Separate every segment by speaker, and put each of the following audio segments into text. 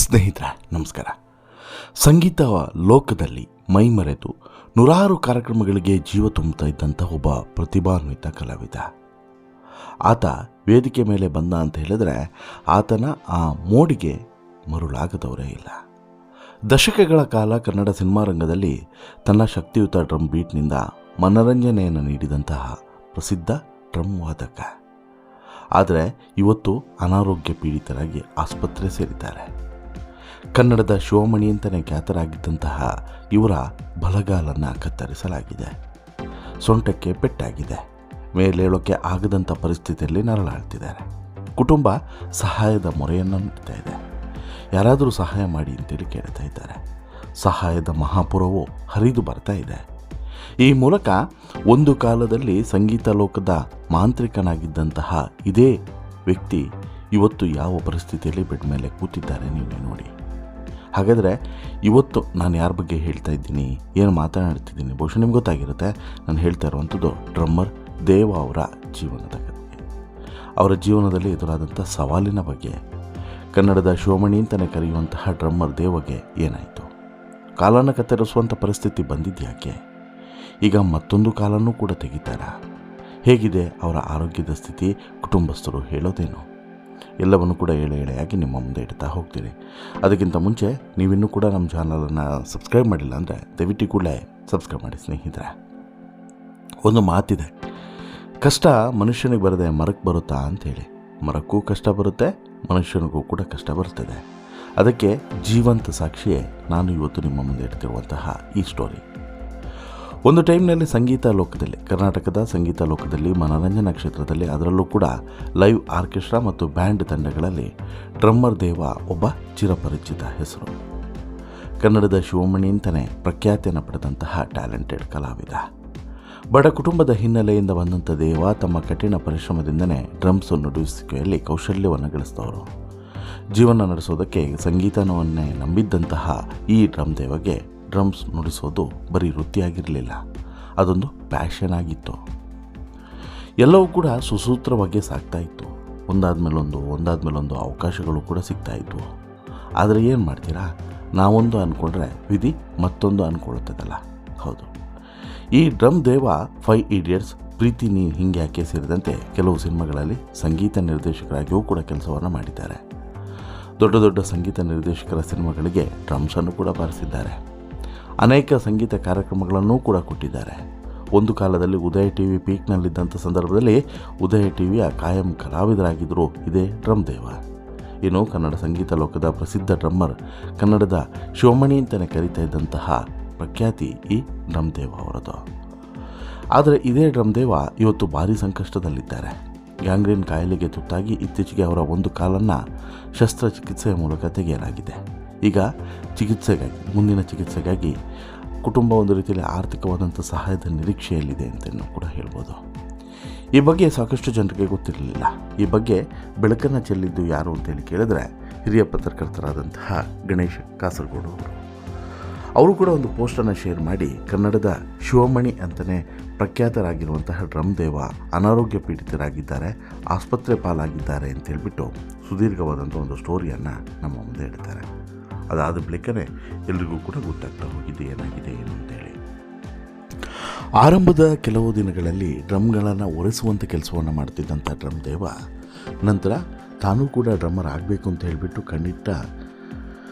Speaker 1: ಸ್ನೇಹಿತರೆ ನಮಸ್ಕಾರ. ಸಂಗೀತ ಲೋಕದಲ್ಲಿ ಮೈಮರೆತು ನೂರಾರು ಕಾರ್ಯಕ್ರಮಗಳಿಗೆ ಜೀವ ತುಂಬುತ್ತಾ ಇದ್ದಂಥ ಒಬ್ಬ ಪ್ರತಿಭಾನ್ವಿತ ಕಲಾವಿದ. ಆತ ವೇದಿಕೆ ಮೇಲೆ ಬಂದ ಅಂತ ಹೇಳಿದ್ರೆ ಆತನ ಆ ಮೋಡಿಗೆ ಮರುಳಾಗದವರೇ ಇಲ್ಲ. ದಶಕಗಳ ಕಾಲ ಕನ್ನಡ ಸಿನಿಮಾ ರಂಗದಲ್ಲಿ ತನ್ನ ಶಕ್ತಿಯುತ ಡ್ರಮ್ ಬೀಟ್ನಿಂದ ಮನರಂಜನೆಯನ್ನು ನೀಡಿದಂತಹ ಪ್ರಸಿದ್ಧ ಡ್ರಮ್ ವಾದಕ. ಆದರೆ ಇವತ್ತು ಅನಾರೋಗ್ಯ ಪೀಡಿತರಾಗಿ ಆಸ್ಪತ್ರೆ ಸೇರಿದ್ದಾರೆ. ಕನ್ನಡದ ಶಿವಮಣಿ ಅಂತಲೇ ಖ್ಯಾತರಾಗಿದ್ದಂತಹ ಇವರ ಬಲಗಾಲನ್ನು ಕತ್ತರಿಸಲಾಗಿದೆ. ಸೊಂಟಕ್ಕೆ ಪೆಟ್ಟಾಗಿದೆ. ಮೇಲೇಳೋಕ್ಕೆ ಆಗದಂಥ ಪರಿಸ್ಥಿತಿಯಲ್ಲಿ ನರಳಾಡ್ತಿದ್ದಾರೆ. ಕುಟುಂಬ ಸಹಾಯದ ಮೊರೆಯನ್ನು ನೀಡ್ತಾ ಇದೆ. ಯಾರಾದರೂ ಸಹಾಯ ಮಾಡಿ ಅಂತೇಳಿ ಕೇಳ್ತಾ ಇದ್ದಾರೆ. ಸಹಾಯದ ಮಹಾಪುರವು ಹರಿದು ಬರ್ತಾ ಇದೆ. ಈ ಮೂಲಕ ಒಂದು ಕಾಲದಲ್ಲಿ ಸಂಗೀತ ಲೋಕದ ಮಾಂತ್ರಿಕನಾಗಿದ್ದಂತಹ ಇದೇ ವ್ಯಕ್ತಿ ಇವತ್ತು ಯಾವ ಪರಿಸ್ಥಿತಿಯಲ್ಲಿ ಬೆಡ್ ಮೇಲೆ ಕೂತಿದ್ದಾರೆ ನೀವೇ ನೋಡಿ. ಹಾಗಾದರೆ ಇವತ್ತು ನಾನು ಯಾರ ಬಗ್ಗೆ ಹೇಳ್ತಾ ಇದ್ದೀನಿ, ಏನು ಮಾತನಾಡ್ತಿದ್ದೀನಿ, ಬಹುಶಃ ನಿಮ್ಗೆ ಗೊತ್ತಾಗಿರುತ್ತೆ. ನಾನು ಹೇಳ್ತಾ ಇರುವಂಥದ್ದು ಡ್ರಮ್ಮರ್ ದೇವ ಅವರ ಜೀವನದ ಬಗ್ಗೆ, ಅವರ ಜೀವನದಲ್ಲಿ ಎದುರಾದಂಥ ಸವಾಲಿನ ಬಗ್ಗೆ. ಕನ್ನಡದ ಶಿವಮಣಿ ಅಂತಲೇ ಕರೆಯುವಂತಹ ಡ್ರಮ್ಮರ್ ದೇವಗೆ ಏನಾಯಿತು? ಕಾಲನ್ನು ಕತ್ತರಿಸುವಂಥ ಪರಿಸ್ಥಿತಿ ಬಂದಿದ್ಯಾಕೆ? ಈಗ ಮತ್ತೊಂದು ಕಾಲನ್ನು ಕೂಡ ತೆಗಿತಾರಾ? ಹೇಗಿದೆ ಅವರ ಆರೋಗ್ಯದ ಸ್ಥಿತಿ? ಕುಟುಂಬಸ್ಥರು ಹೇಳೋದೇನು? ಎಲ್ಲವನ್ನು ಕೂಡ ಎಳೆಯಾಗಿ ನಿಮ್ಮ ಮುಂದೆ ಇಡ್ತಾ ಹೋಗ್ತೀರಿ. ಅದಕ್ಕಿಂತ ಮುಂಚೆ ನೀವಿನ್ನೂ ಕೂಡ ನಮ್ಮ ಚಾನಲನ್ನು ಸಬ್ಸ್ಕ್ರೈಬ್ ಮಾಡಿಲ್ಲ ಅಂದರೆ ದಯವಿಟ್ಟು ಕೂಡಲೇ ಸಬ್ಸ್ಕ್ರೈಬ್ ಮಾಡಿ ಸ್ನೇಹಿತರೆ. ಒಂದು ಮಾತಿದೆ, ಕಷ್ಟ ಮನುಷ್ಯನಿಗೆ ಬರದೆ ಮರಕ್ಕೆ ಬರುತ್ತಾ ಅಂಥೇಳಿ. ಮರಕ್ಕೂ ಕಷ್ಟ ಬರುತ್ತೆ, ಮನುಷ್ಯನಿಗೂ ಕೂಡ ಕಷ್ಟ ಬರ್ತದೆ. ಅದಕ್ಕೆ ಜೀವಂತ ಸಾಕ್ಷಿಯೇ ನಾನು ಇವತ್ತು ನಿಮ್ಮ ಮುಂದೆ ಇಡ್ತಿರುವಂತಹ ಈ ಸ್ಟೋರಿ. ಒಂದು ಟೈಮ್ನಲ್ಲಿ ಸಂಗೀತ ಲೋಕದಲ್ಲಿ, ಕರ್ನಾಟಕದ ಸಂಗೀತ ಲೋಕದಲ್ಲಿ, ಮನೋರಂಜನಾ ಕ್ಷೇತ್ರದಲ್ಲಿ, ಅದರಲ್ಲೂ ಕೂಡ ಲೈವ್ ಆರ್ಕೆಸ್ಟ್ರಾ ಮತ್ತು ಬ್ಯಾಂಡ್ ತಂಡಗಳಲ್ಲಿ ಡ್ರಮ್ಮರ್ ದೇವ ಒಬ್ಬ ಚಿರಪರಿಚಿತ ಹೆಸರು. ಕನ್ನಡದ ಶಿವಮಣಿ ಅಂತಲೇ ಪ್ರಖ್ಯಾತಿಯನ್ನು ಪಡೆದಂತಹ ಟ್ಯಾಲೆಂಟೆಡ್ ಕಲಾವಿದ. ಬಡ ಕುಟುಂಬದ ಹಿನ್ನೆಲೆಯಿಂದ ಬಂದಂಥ ದೇವ ತಮ್ಮ ಕಠಿಣ ಪರಿಶ್ರಮದಿಂದನೇ ಡ್ರಮ್ಸ್ ನುಡಿಸುವಿಕೆಯಲ್ಲಿ ಕೌಶಲ್ಯವನ್ನು ಗಳಿಸಿದವರು. ಜೀವನ ನಡೆಸೋದಕ್ಕೆ ಸಂಗೀತವನ್ನೇ ನಂಬಿದ್ದಂತಹ ಈ ಡ್ರಮ್ ದೇವಗೆ ಡ್ರಮ್ಸ್ ನುಡಿಸೋದು ಬರೀ ವೃತ್ತಿಯಾಗಿರಲಿಲ್ಲ, ಅದೊಂದು ಪ್ಯಾಷನ್ ಆಗಿತ್ತು. ಎಲ್ಲವೂ ಕೂಡ ಸುಸೂತ್ರವಾಗಿ ಸಾಗ್ತಾ ಇತ್ತು. ಒಂದಾದ್ಮೇಲೊಂದು ಅವಕಾಶಗಳು ಕೂಡ ಸಿಗ್ತಾ ಇದ್ವು. ಆದರೆ ಏನು ಮಾಡ್ತೀರಾ, ನಾವೊಂದು ಅಂದ್ಕೊಂಡ್ರೆ ವಿಧಿ ಮತ್ತೊಂದು ಅಂದ್ಕೊಳ್ತದಲ್ಲ. ಹೌದು, ಈ ಡ್ರಮ್ ದೇವ 5 Idiots, ಪ್ರೀತಿ ನೀ ಹಿಂಗೆ ಯಾಕೆ ಸೇರಿದಂತೆ ಕೆಲವು ಸಿನಿಮಾಗಳಲ್ಲಿ ಸಂಗೀತ ನಿರ್ದೇಶಕರಾಗಿಯೂ ಕೂಡ ಕೆಲಸವನ್ನು ಮಾಡಿದ್ದಾರೆ. ದೊಡ್ಡ ದೊಡ್ಡ ಸಂಗೀತ ನಿರ್ದೇಶಕರ ಸಿನಿಮಾಗಳಿಗೆ ಡ್ರಮ್ಸನ್ನು ಕೂಡ ಬಾರಿಸಿದ್ದಾರೆ. ಅನೇಕ ಸಂಗೀತ ಕಾರ್ಯಕ್ರಮಗಳನ್ನೂ ಕೂಡ ಕೊಟ್ಟಿದ್ದಾರೆ. ಒಂದು ಕಾಲದಲ್ಲಿ ಉದಯ ಟಿವಿ ಪೀಕ್ನಲ್ಲಿದ್ದಂಥ ಸಂದರ್ಭದಲ್ಲಿ ಉದಯ ಟಿವಿಯ ಕಾಯಂ ಕಲಾವಿದರಾಗಿದ್ದರು ಇದೇ ಡ್ರಮ್ ದೇವ. ಇನ್ನು ಕನ್ನಡ ಸಂಗೀತ ಲೋಕದ ಪ್ರಸಿದ್ಧ ಡ್ರಮ್ಮರ್, ಕನ್ನಡದ ಶಿವಮಣಿ ಅಂತಲೇ ಕರೀತಾ ಇದ್ದಂತಹ ಪ್ರಖ್ಯಾತಿ ಈ ಡ್ರಮ್ ದೇವ ಅವರದು. ಆದರೆ ಇದೇ ಡ್ರಮ್ ದೇವ ಇವತ್ತು ಭಾರಿ ಸಂಕಷ್ಟದಲ್ಲಿದ್ದಾರೆ. ಗ್ಯಾಂಗ್ರೀನ್ ಕಾಯಿಲೆಗೆ ತುತ್ತಾಗಿ ಇತ್ತೀಚೆಗೆ ಅವರ ಒಂದು ಕಾಲನ್ನು ಶಸ್ತ್ರಚಿಕಿತ್ಸೆಯ ಮೂಲಕ ತೆಗೆಯಲಾಗಿದೆ. ಈಗ ಮುಂದಿನ ಚಿಕಿತ್ಸೆಗಾಗಿ ಕುಟುಂಬ ಒಂದು ರೀತಿಯಲ್ಲಿ ಆರ್ಥಿಕವಾದಂಥ ಸಹಾಯದ ನಿರೀಕ್ಷೆಯಲ್ಲಿದೆ ಅಂತಲೂ ಕೂಡ ಹೇಳ್ಬೋದು. ಈ ಬಗ್ಗೆ ಸಾಕಷ್ಟು ಜನರಿಗೆ ಗೊತ್ತಿರಲಿಲ್ಲ. ಈ ಬಗ್ಗೆ ಬೆಳಕನ್ನು ಚೆಲ್ಲಿದ್ದು ಯಾರು ಅಂತೇಳಿ ಕೇಳಿದ್ರೆ ಹಿರಿಯ ಪತ್ರಕರ್ತರಾದಂತಹ ಗಣೇಶ್ ಕಾಸರಗೋಡು ಅವರು ಕೂಡ ಒಂದು ಪೋಸ್ಟನ್ನು ಶೇರ್ ಮಾಡಿ ಕನ್ನಡದ ಶಿವಮಣಿ ಅಂತಲೇ ಪ್ರಖ್ಯಾತರಾಗಿರುವಂತಹ ಡ್ರಮ್ ದೇವ ಅನಾರೋಗ್ಯ ಪೀಡಿತರಾಗಿದ್ದಾರೆ, ಆಸ್ಪತ್ರೆ ಪಾಲಾಗಿದ್ದಾರೆ ಅಂತೇಳ್ಬಿಟ್ಟು ಸುದೀರ್ಘವಾದಂಥ ಒಂದು ಸ್ಟೋರಿಯನ್ನು ನಮ್ಮ ಮುಂದೆ ಇಡ್ತಾರೆ. ಅದಾದ ಬಳಿಕನೇ ಎಲ್ರಿಗೂ ಕೂಡ ಗೊತ್ತಾಗ್ತಾ ಹೋಗಿದೆ ಏನಾಗಿದೆ ಏನು ಅಂತೇಳಿ. ಆರಂಭದ ಕೆಲವು ದಿನಗಳಲ್ಲಿ ಡ್ರಮ್ಗಳನ್ನು ಒರೆಸುವಂಥ ಕೆಲಸವನ್ನು ಮಾಡ್ತಿದ್ದಂಥ ಡ್ರಮ್ ದೇವ ನಂತರ ತಾನೂ ಕೂಡ ಡ್ರಮ್ಮರ್ ಆಗಬೇಕು ಅಂತ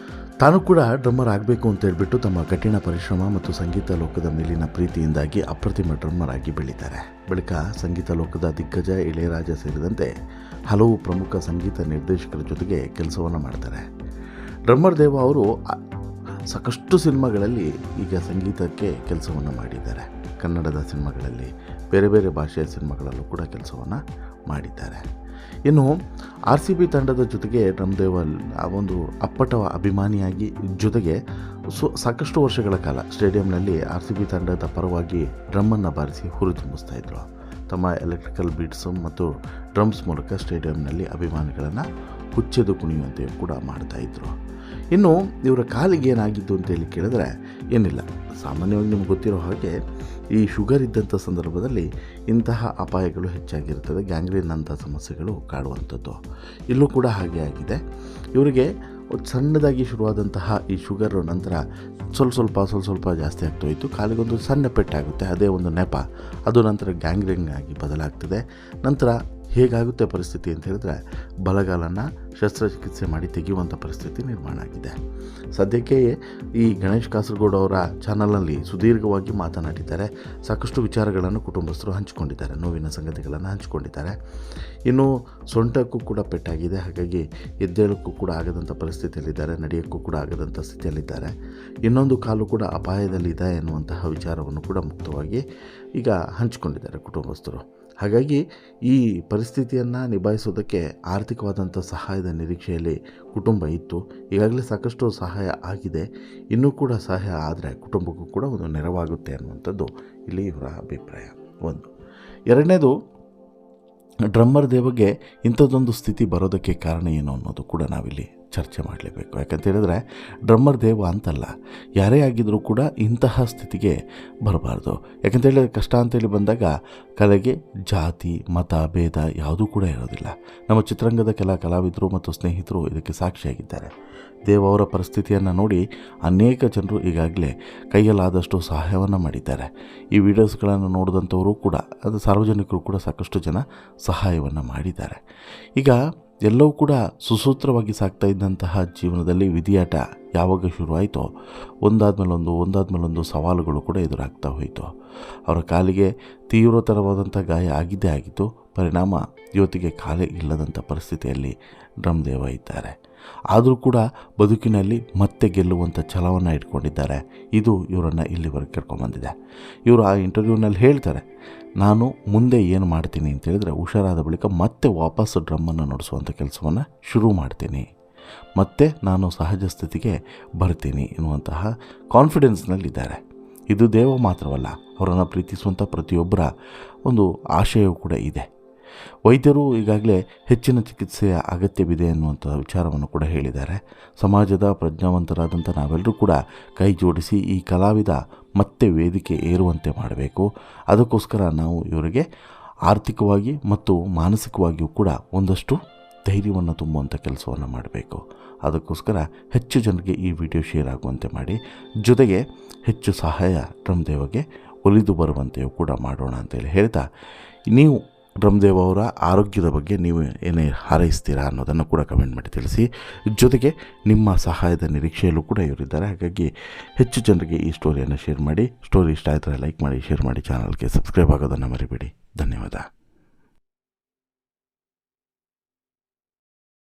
Speaker 1: ಹೇಳ್ಬಿಟ್ಟು ತಮ್ಮ ಕಠಿಣ ಪರಿಶ್ರಮ ಮತ್ತು ಸಂಗೀತ ಲೋಕದ ಮೇಲಿನ ಪ್ರೀತಿಯಿಂದಾಗಿ ಅಪ್ರತಿಮ ಡ್ರಮ್ಮರ್ ಆಗಿ ಬೆಳೀತಾರೆ. ಬಳಿಕ ಸಂಗೀತ ಲೋಕದ ದಿಗ್ಗಜ ಇಳೆಯರಾಜ ಸೇರಿದಂತೆ ಹಲವು ಪ್ರಮುಖ ಸಂಗೀತ ನಿರ್ದೇಶಕರ ಜೊತೆಗೆ ಕೆಲಸವನ್ನು ಮಾಡ್ತಾರೆ. ಡ್ರಮ್ಮರ್ ದೇವ ಅವರು ಸಾಕಷ್ಟು ಸಿನಿಮಾಗಳಲ್ಲಿ ಈಗ ಸಂಗೀತಕ್ಕೆ ಕೆಲಸವನ್ನು ಮಾಡಿದ್ದಾರೆ. ಕನ್ನಡದ ಸಿನಿಮಾಗಳಲ್ಲಿ, ಬೇರೆ ಬೇರೆ ಭಾಷೆಯ ಸಿನಿಮಾಗಳಲ್ಲೂ ಕೂಡ ಕೆಲಸವನ್ನು ಮಾಡಿದ್ದಾರೆ. ಇನ್ನು RCB ತಂಡದ ಜೊತೆಗೆ ಡ್ರಮ್ ದೇವ ಒಂದು ಅಪ್ಪಟ ಅಭಿಮಾನಿಯಾಗಿ ಜೊತೆಗೆ ಸಾಕಷ್ಟು ವರ್ಷಗಳ ಕಾಲ ಸ್ಟೇಡಿಯಂನಲ್ಲಿ RCB ತಂಡದ ಪರವಾಗಿ ಡ್ರಮ್ಮನ್ನು ಬಾರಿಸಿ ಹುರಿದುಂಬಿಸ್ತಾ ಇದ್ರು. ತಮ್ಮ ಎಲೆಕ್ಟ್ರಿಕಲ್ ಬೀಟ್ಸು ಮತ್ತು ಡ್ರಮ್ಸ್ ಮೂಲಕ ಸ್ಟೇಡಿಯಂನಲ್ಲಿ ಅಭಿಮಾನಿಗಳನ್ನು ಹುಚ್ಚೆದು ಕುಣಿಯುವಂತೆ ಕೂಡ ಮಾಡ್ತಾಯಿದ್ರು. ಇನ್ನು ಇವರ ಕಾಲಿಗೆ ಏನಾಗಿದ್ದು ಅಂತೇಳಿ ಕೇಳಿದ್ರೆ ಏನಿಲ್ಲ, ಸಾಮಾನ್ಯವಾಗಿ ನಿಮ್ಗೆ ಗೊತ್ತಿರೋ ಹಾಗೆ ಈ ಶುಗರ್ ಇದ್ದಂಥ ಸಂದರ್ಭದಲ್ಲಿ ಇಂತಹ ಅಪಾಯಗಳು ಹೆಚ್ಚಾಗಿರ್ತದೆ. ಗ್ಯಾಂಗ್ರೀನ್ ಅಂಥ ಸಮಸ್ಯೆಗಳು ಕಾಡುವಂಥದ್ದು. ಇಲ್ಲೂ ಕೂಡ ಹಾಗೆ ಆಗಿದೆ. ಇವರಿಗೆ ಸಣ್ಣದಾಗಿ ಶುರುವಾದಂತಹ ಈ ಶುಗರು ನಂತರ ಸ್ವಲ್ಪ ಜಾಸ್ತಿ ಆಗ್ತೋಯಿತು. ಕಾಲಿಗೊಂದು ಸಣ್ಣ ಪೆಟ್ಟಾಗುತ್ತೆ, ಅದೇ ಒಂದು ನೆಪ, ಅದು ನಂತರ ಗ್ಯಾಂಗ್ರೀನ್ ಆಗಿ ಬದಲಾಗ್ತದೆ. ನಂತರ ಹೇಗಾಗುತ್ತೆ ಪರಿಸ್ಥಿತಿ ಅಂತ ಹೇಳಿದ್ರೆ ಬಲಗಾಲನ್ನು ಶಸ್ತ್ರಚಿಕಿತ್ಸೆ ಮಾಡಿ ತೆಗೆಯುವಂಥ ಪರಿಸ್ಥಿತಿ ನಿರ್ಮಾಣ ಆಗಿದೆ. ಸದ್ಯಕ್ಕೆ ಈ ಗಣೇಶ್ ಕಾಸರಗೋಡು ಅವರ ಚಾನಲ್ನಲ್ಲಿ ಸುದೀರ್ಘವಾಗಿ ಮಾತನಾಡಿದ್ದಾರೆ. ಸಾಕಷ್ಟು ವಿಚಾರಗಳನ್ನು ಕುಟುಂಬಸ್ಥರು ಹಂಚಿಕೊಂಡಿದ್ದಾರೆ, ನೋವಿನ ಸಂಗತಿಗಳನ್ನು ಹಂಚಿಕೊಂಡಿದ್ದಾರೆ. ಇನ್ನು ಸೊಂಟಕ್ಕೂ ಕೂಡ ಪೆಟ್ಟಾಗಿದೆ, ಹಾಗಾಗಿ ಎದ್ದೇಳಕ್ಕೂ ಕೂಡ ಆಗದಂಥ ಪರಿಸ್ಥಿತಿಯಲ್ಲಿದ್ದಾರೆ, ನಡೆಯೋಕ್ಕೂ ಕೂಡ ಆಗದಂಥ ಸ್ಥಿತಿಯಲ್ಲಿದ್ದಾರೆ. ಇನ್ನೊಂದು ಕಾಲು ಕೂಡ ಅಪಾಯದಲ್ಲಿದೆ ಎನ್ನುವಂತಹ ವಿಚಾರವನ್ನು ಕೂಡ ಮುಕ್ತವಾಗಿ ಈಗ ಹಂಚಿಕೊಂಡಿದ್ದಾರೆ ಕುಟುಂಬಸ್ಥರು. ಹಾಗಾಗಿ ಈ ಪರಿಸ್ಥಿತಿಯನ್ನು ನಿಭಾಯಿಸೋದಕ್ಕೆ ಆರ್ಥಿಕವಾದಂಥ ಸಹಾಯದ ನಿರೀಕ್ಷೆಯಲ್ಲಿ ಕುಟುಂಬ ಇತ್ತು. ಈಗಾಗಲೇ ಸಾಕಷ್ಟು ಸಹಾಯ ಆಗಿದೆ, ಇನ್ನೂ ಕೂಡ ಸಹಾಯ ಆದರೆ ಕುಟುಂಬಕ್ಕೂ ಕೂಡ ಒಂದು ನೆರವಾಗುತ್ತೆ ಅನ್ನುವಂಥದ್ದು ಇಲ್ಲಿ ಇವರ ಅಭಿಪ್ರಾಯ. ಒಂದು. ಎರಡನೇದು, ಡ್ರಮ್ಮರ್ ದೇವಗೆ ಇಂಥದ್ದೊಂದು ಸ್ಥಿತಿ ಬರೋದಕ್ಕೆ ಕಾರಣ ಏನು ಅನ್ನೋದು ಕೂಡ ನಾವಿಲ್ಲಿ ಚರ್ಚೆ ಮಾಡಲೇಬೇಕು. ಯಾಕಂತ ಹೇಳಿದ್ರೆ ಡ್ರಮ್ಮರ್ ದೇವ ಅಂತಲ್ಲ, ಯಾರೇ ಆಗಿದ್ರೂ ಕೂಡ ಇಂತಹ ಸ್ಥಿತಿಗೆ ಬರಬಾರ್ದು. ಯಾಕಂತ ಹೇಳಿದ್ರೆ ಕಷ್ಟ ಅಂತೇಳಿ ಬಂದಾಗ ಕಲೆಗೆ ಜಾತಿ ಮತ ಭೇದ ಯಾವುದೂ ಕೂಡ ಇರೋದಿಲ್ಲ. ನಮ್ಮ ಚಿತ್ರರಂಗದ ಕೆಲ ಕಲಾವಿದರು ಮತ್ತು ಸ್ನೇಹಿತರು ಇದಕ್ಕೆ ಸಾಕ್ಷಿಯಾಗಿದ್ದಾರೆ. ದೇವ ಅವರ ಪರಿಸ್ಥಿತಿಯನ್ನು ನೋಡಿ ಅನೇಕ ಜನರು ಈಗಾಗಲೇ ಕೈಯಲ್ಲಾದಷ್ಟು ಸಹಾಯವನ್ನು ಮಾಡಿದ್ದಾರೆ. ಈ ವಿಡಿಯೋಸ್ಗಳನ್ನು ನೋಡಿದಂಥವರು ಕೂಡ, ಅದು ಸಾರ್ವಜನಿಕರು ಕೂಡ ಸಾಕಷ್ಟು ಜನ ಸಹಾಯವನ್ನು ಮಾಡಿದ್ದಾರೆ. ಈಗ ಎಲ್ಲವೂ ಕೂಡ ಸುಸೂತ್ರವಾಗಿ ಸಾಗ್ತಾ ಇದ್ದಂತಹ ಜೀವನದಲ್ಲಿ ವಿಧಿಯಾಟ ಯಾವಾಗ ಶುರುವಾಯಿತೋ ಒಂದಾದ್ಮೇಲೊಂದು ಸವಾಲುಗಳು ಕೂಡ ಎದುರಾಗ್ತಾ ಹೋಯಿತು. ಅವರ ಕಾಲಿಗೆ ತೀವ್ರತರವಾದಂಥ ಗಾಯ ಆಗಿತ್ತು. ಪರಿಣಾಮ ಇವತ್ತಿಗೆ ಕಾಲೇ ಇಲ್ಲದಂಥ ಪರಿಸ್ಥಿತಿಯಲ್ಲಿ ಡ್ರಮ್ ದೇವ ಇದ್ದಾರೆ. ಆದರೂ ಕೂಡ ಬದುಕಿನಲ್ಲಿ ಮತ್ತೆ ಗೆಲ್ಲುವಂಥ ಛಲವನ್ನು ಇಟ್ಕೊಂಡಿದ್ದಾರೆ. ಇದು ಇವರನ್ನು ಇಲ್ಲಿವರೆಗೆ ಕರ್ಕೊಂಬಂದಿದೆ. ಇವರು ಆ ಇಂಟರ್ವ್ಯೂನಲ್ಲಿ ಹೇಳ್ತಾರೆ, ನಾನು ಮುಂದೆ ಏನು ಮಾಡ್ತೀನಿ ಅಂತ ಹೇಳಿದ್ರೆ ಹುಷಾರಾದ ಬಳಿಕ ಮತ್ತೆ ವಾಪಸ್ ಡ್ರಮ್ಮನ್ನು ನುಡಿಸುವಂಥ ಕೆಲಸವನ್ನು ಶುರು ಮಾಡ್ತೀನಿ, ಮತ್ತೆ ನಾನು ಸಹಜ ಸ್ಥಿತಿಗೆ ಬರ್ತೀನಿ ಎನ್ನುವಂತಹ ಕಾನ್ಫಿಡೆನ್ಸ್ನಲ್ಲಿದ್ದಾರೆ. ಇದು ದೇವ ಮಾತ್ರವಲ್ಲ, ಅವರನ್ನು ಪ್ರೀತಿಸುವಂಥ ಪ್ರತಿಯೊಬ್ಬರ ಒಂದು ಆಶಯವೂ ಕೂಡ ಇದೆ. ವೈದ್ಯರು ಈಗಾಗಲೇ ಹೆಚ್ಚಿನ ಚಿಕಿತ್ಸೆಯ ಅಗತ್ಯವಿದೆ ಎನ್ನುವಂಥ ವಿಚಾರವನ್ನು ಕೂಡ ಹೇಳಿದ್ದಾರೆ. ಸಮಾಜದ ಪ್ರಜ್ಞಾವಂತರಾದಂಥ ನಾವೆಲ್ಲರೂ ಕೂಡ ಕೈ ಜೋಡಿಸಿ ಈ ಕಲಾವಿದ ಮತ್ತೆ ವೇದಿಕೆ ಏರುವಂತೆ ಮಾಡಬೇಕು. ಅದಕ್ಕೋಸ್ಕರ ನಾವು ಇವರಿಗೆ ಆರ್ಥಿಕವಾಗಿ ಮತ್ತು ಮಾನಸಿಕವಾಗಿಯೂ ಕೂಡ ಒಂದಷ್ಟು ಧೈರ್ಯವನ್ನು ತುಂಬುವಂಥ ಕೆಲಸವನ್ನು ಮಾಡಬೇಕು. ಅದಕ್ಕೋಸ್ಕರ ಹೆಚ್ಚು ಜನರಿಗೆ ಈ ವಿಡಿಯೋ ಶೇರ್ ಆಗುವಂತೆ ಮಾಡಿ, ಜೊತೆಗೆ ಹೆಚ್ಚು ಸಹಾಯ ಡ್ರಮ್ ದೇವಗೆ ಒಲಿದು ಬರುವಂತೆಯೂ ಕೂಡ ಮಾಡೋಣ ಅಂತೇಳಿ ಹೇಳ್ತಾ, ನೀವು ಡ್ರಮ್ ದೇವ ಅವರ ಆರೋಗ್ಯದ ಬಗ್ಗೆ ನೀವು ಏನೇ ಹಾರೈಸ್ತೀರಾ ಅನ್ನೋದನ್ನು ಕೂಡ ಕಮೆಂಟ್ ಮಾಡಿ ತಿಳಿಸಿ. ಜೊತೆಗೆ ನಿಮ್ಮ ಸಹಾಯದ ನಿರೀಕ್ಷೆಯಲ್ಲೂ ಕೂಡ ಇವರಿದ್ದಾರೆ. ಹಾಗಾಗಿ ಹೆಚ್ಚು ಜನರಿಗೆ ಈ ಸ್ಟೋರಿಯನ್ನು ಶೇರ್ ಮಾಡಿ. ಸ್ಟೋರಿ ಇಷ್ಟ ಆಯಿತು ಲೈಕ್ ಮಾಡಿ, ಶೇರ್ ಮಾಡಿ, ಚಾನಲ್ಗೆ ಸಬ್ಸ್ಕ್ರೈಬ್ ಆಗೋದನ್ನು ಮರಿಬೇಡಿ. ಧನ್ಯವಾದ.